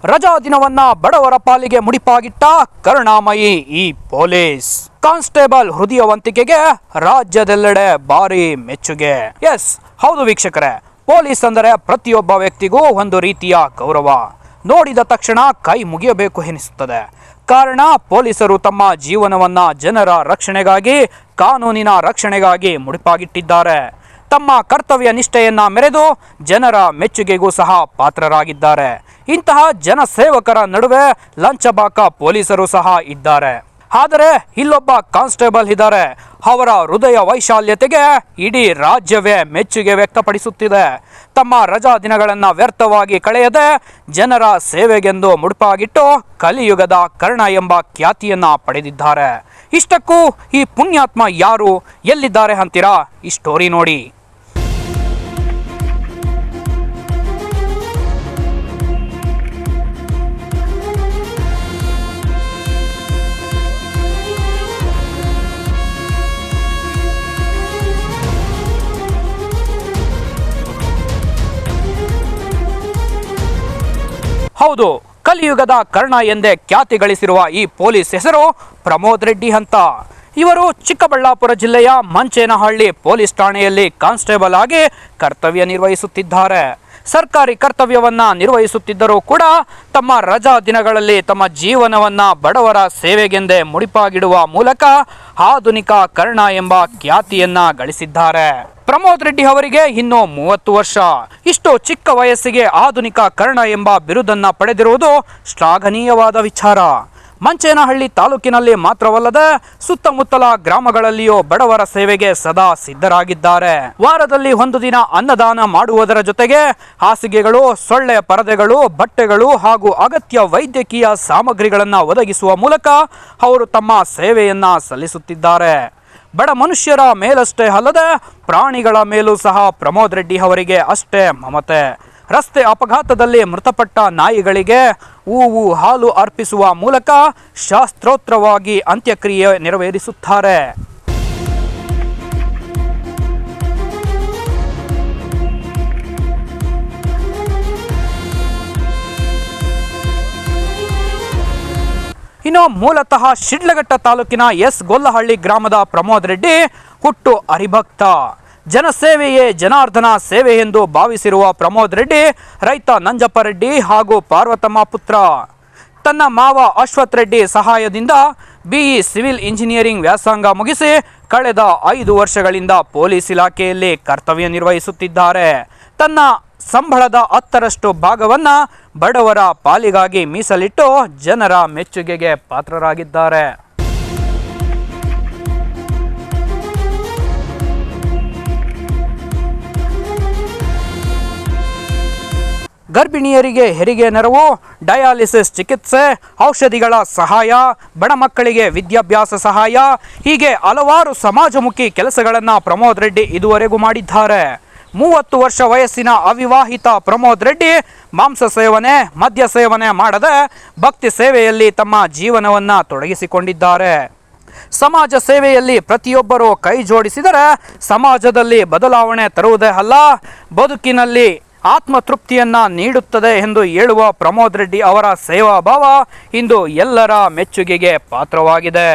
ರಜಾ ದಿನವನ್ನ ಬಡವರ ಪಾಲಿಗೆ ಮುಡಿಪಾಗಿಟ್ಟ ಕರುಣಾಮಯಿ ಈ ಪೊಲೀಸ್ ಕಾನ್ಸ್ಟೇಬಲ್ ಹೃದಯವಂತಿಕೆಗೆ ರಾಜ್ಯದೆಲ್ಲೆಡೆ ಭಾರಿ ಮೆಚ್ಚುಗೆ. ಎಸ್ ಹೌದು ವೀಕ್ಷಕರೇ, ಪೊಲೀಸ್ ಅಂದರೆ ಪ್ರತಿಯೊಬ್ಬ ವ್ಯಕ್ತಿಗೂ ಒಂದು ರೀತಿಯ ಗೌರವ. ನೋಡಿದ ತಕ್ಷಣ ಕೈ ಮುಗಿಯಬೇಕು ಎನಿಸುತ್ತದೆ. ಕಾರಣ ಪೊಲೀಸರು ತಮ್ಮ ಜೀವನವನ್ನ ಜನರ ರಕ್ಷಣೆಗಾಗಿ, ಕಾನೂನಿನ ರಕ್ಷಣೆಗಾಗಿ ಮುಡಿಪಾಗಿಟ್ಟಿದ್ದಾರೆ. ತಮ್ಮ ಕರ್ತವ್ಯ ನಿಷ್ಠೆಯನ್ನ ಮೆರೆದು ಜನರ ಮೆಚ್ಚುಗೆಗೂ ಸಹ ಪಾತ್ರರಾಗಿದ್ದಾರೆ. ಇಂತಹ ಜನಸೇವಕರ ನಡುವೆ ಲಂಚಬಾಕ ಪೊಲೀಸರು ಸಹ ಇದ್ದಾರೆ. ಆದರೆ ಇಲ್ಲೊಬ್ಬ ಕಾನ್ಸ್ಟೇಬಲ್ ಇದ್ದಾರೆ. ಅವರ ಹೃದಯ ವೈಶಾಲ್ಯತೆಗೆ ಇಡೀ ರಾಜ್ಯವೇ ಮೆಚ್ಚುಗೆ ವ್ಯಕ್ತಪಡಿಸುತ್ತಿದೆ. ತಮ್ಮ ರಜಾ ದಿನಗಳನ್ನು ವ್ಯರ್ಥವಾಗಿ ಕಳೆಯದೆ ಜನರ ಸೇವೆಗೆಂದು ಮುಡುಪಾಗಿಟ್ಟು ಕಲಿಯುಗದ ಕರ್ಣ ಎಂಬ ಖ್ಯಾತಿಯನ್ನ ಪಡೆದಿದ್ದಾರೆ. ಇಷ್ಟಕ್ಕೂ ಈ ಪುಣ್ಯಾತ್ಮ ಯಾರು, ಎಲ್ಲಿದ್ದಾರೆ ಅಂತೀರಾ? ಈ ಸ್ಟೋರಿ ನೋಡಿ. ಹೌದು, ಕಲಿಯುಗದ ಕರ್ಣ ಎಂದೇ ಖ್ಯಾತಿ ಗಳಿಸಿರುವ ಈ ಪೊಲೀಸ್ ಹೆಸರು ಪ್ರಮೋದ್ ರೆಡ್ಡಿ ಅಂತ. ಇವರು ಚಿಕ್ಕಬಳ್ಳಾಪುರ ಜಿಲ್ಲೆಯ ಮಂಚೇನಹಳ್ಳಿ ಪೊಲೀಸ್ ಠಾಣೆಯಲ್ಲಿ ಕಾನ್ಸ್ಟೇಬಲ್ ಆಗಿ ಕರ್ತವ್ಯ ನಿರ್ವಹಿಸುತ್ತಿದ್ದಾರೆ. ಸರ್ಕಾರಿ ಕರ್ತವ್ಯವನ್ನ ನಿರ್ವಹಿಸುತ್ತಿದ್ದರೂ ಕೂಡ ತಮ್ಮ ರಜಾ ದಿನಗಳಲ್ಲಿ ತಮ್ಮ ಜೀವನವನ್ನ ಬಡವರ ಸೇವೆಗೆಂದೇ ಮುಡಿಪಾಗಿಡುವ ಮೂಲಕ ಆಧುನಿಕ ಕರ್ಣ ಎಂಬ ಖ್ಯಾತಿಯನ್ನ ಗಳಿಸಿದ್ದಾರೆ. ಪ್ರಮೋದ್ ರೆಡ್ಡಿ ಅವರಿಗೆ ಇನ್ನೂ 30 ವರ್ಷ. ಇಷ್ಟು ಚಿಕ್ಕ ವಯಸ್ಸಿಗೆ ಆಧುನಿಕ ಕರ್ಣ ಎಂಬ ಬಿರುದನ್ನ ಪಡೆದಿರುವುದು ಶ್ಲಾಘನೀಯವಾದ ವಿಚಾರ. ಮಂಚೇನಹಳ್ಳಿ ತಾಲೂಕಿನಲ್ಲಿ ಮಾತ್ರವಲ್ಲದೆ ಸುತ್ತಮುತ್ತಲ ಗ್ರಾಮಗಳಲ್ಲಿಯೂ ಬಡವರ ಸೇವೆಗೆ ಸದಾ ಸಿದ್ಧರಾಗಿದ್ದಾರೆ. ವಾರದಲ್ಲಿ ಒಂದು ದಿನ ಅನ್ನದಾನ ಮಾಡುವುದರ ಜೊತೆಗೆ ಹಾಸಿಗೆಗಳು, ಸೊಳ್ಳೆ ಪರದೆಗಳು, ಬಟ್ಟೆಗಳು ಹಾಗೂ ಅಗತ್ಯ ವೈದ್ಯಕೀಯ ಸಾಮಗ್ರಿಗಳನ್ನು ಒದಗಿಸುವ ಮೂಲಕ ಅವರು ತಮ್ಮ ಸೇವೆಯನ್ನ ಸಲ್ಲಿಸುತ್ತಿದ್ದಾರೆ. ಬಡ ಮನುಷ್ಯರ ಮೇಲಷ್ಟೇ ಅಲ್ಲದೆ ಪ್ರಾಣಿಗಳ ಮೇಲೂ ಸಹ ಪ್ರಮೋದ್ ರೆಡ್ಡಿ ಅವರಿಗೆ ಅಷ್ಟೇ ಮಮತೆ. ರಸ್ತೆ ಅಪಘಾತದಲ್ಲಿ ಮೃತಪಟ್ಟ ನಾಯಿಗಳಿಗೆ ಹೂವು, ಹಾಲು ಅರ್ಪಿಸುವ ಮೂಲಕ ಶಾಸ್ತ್ರೋಕ್ತವಾಗಿ ಅಂತ್ಯಕ್ರಿಯೆ ನೆರವೇರಿಸುತ್ತಾರೆ. ಇನ್ನು ಮೂಲತಃ ಶಿಡ್ಲಘಟ್ಟ ತಾಲೂಕಿನ ಎಸ್ ಗೊಲ್ಲಹಳ್ಳಿ ಗ್ರಾಮದ ಪ್ರಮೋದ್ ರೆಡ್ಡಿ ಹುಟ್ಟು ಹರಿಭಕ್ತ. ಜನಸೇವೆಯೇ ಜನಾರ್ದನ ಸೇವೆ ಎಂದು ಭಾವಿಸಿರುವ ಪ್ರಮೋದ್ ರೆಡ್ಡಿ ರೈತ ನಂಜಪ್ಪ ರೆಡ್ಡಿ ಹಾಗೂ ಪಾರ್ವತಮ್ಮ ಪುತ್ರ. ತನ್ನ ಮಾವ ಅಶ್ವಥ್ ರೆಡ್ಡಿ ಸಹಾಯದಿಂದ BE ಸಿವಿಲ್ ಇಂಜಿನಿಯರಿಂಗ್ ವ್ಯಾಸಂಗ ಮುಗಿಸಿ ಕಳೆದ 5 ವರ್ಷಗಳಿಂದ ಪೊಲೀಸ್ ಇಲಾಖೆಯಲ್ಲಿ ಕರ್ತವ್ಯ ನಿರ್ವಹಿಸುತ್ತಿದ್ದಾರೆ. ತನ್ನ ಸಂಬಳದ 10ರಷ್ಟು ಭಾಗವನ್ನ ಬಡವರ ಪಾಲಿಗಾಗಿ ಮೀಸಲಿಟ್ಟು ಜನರ ಮೆಚ್ಚುಗೆಗೆ ಪಾತ್ರರಾಗಿದ್ದಾರೆ. ಗರ್ಭಿಣಿಯರಿಗೆ ಹೆರಿಗೆ ನೆರವು, ಡಯಾಲಿಸಿಸ್ ಚಿಕಿತ್ಸೆ, ಔಷಧಿಗಳ ಸಹಾಯ, ಬಡ ಮಕ್ಕಳಿಗೆ ವಿದ್ಯಾಭ್ಯಾಸ ಸಹಾಯ, ಹೀಗೆ ಹಲವಾರು ಸಮಾಜಮುಖಿ ಕೆಲಸಗಳನ್ನು ಪ್ರಮೋದ್ ರೆಡ್ಡಿ ಇದುವರೆಗೂ ಮಾಡಿದ್ದಾರೆ. 30 ವರ್ಷ ವಯಸ್ಸಿನ ಅವಿವಾಹಿತ ಪ್ರಮೋದ್ ರೆಡ್ಡಿ ಮಾಂಸ ಸೇವನೆ, ಮದ್ಯ ಸೇವನೆ ಮಾಡದೆ ಭಕ್ತಿ ಸೇವೆಯಲ್ಲಿ ತಮ್ಮ ಜೀವನವನ್ನು ತೊಡಗಿಸಿಕೊಂಡಿದ್ದಾರೆ. ಸಮಾಜ ಸೇವೆಯಲ್ಲಿ ಪ್ರತಿಯೊಬ್ಬರೂ ಕೈ ಜೋಡಿಸಿದರೆ ಸಮಾಜದಲ್ಲಿ ಬದಲಾವಣೆ ತರುವುದೇ ಅಲ್ಲ, ಬದುಕಿನಲ್ಲಿ ಆತ್ಮತೃಪ್ತಿಯನ್ನ ನೀಡುತ್ತದೆ ಎಂದು ಹೇಳುವ ಪ್ರಮೋದ್ ರೆಡ್ಡಿ ಅವರ ಸೇವಾ ಭಾವ ಇಂದು ಎಲ್ಲರ ಮೆಚ್ಚುಗೆಗೆ ಪಾತ್ರವಾಗಿದೆ.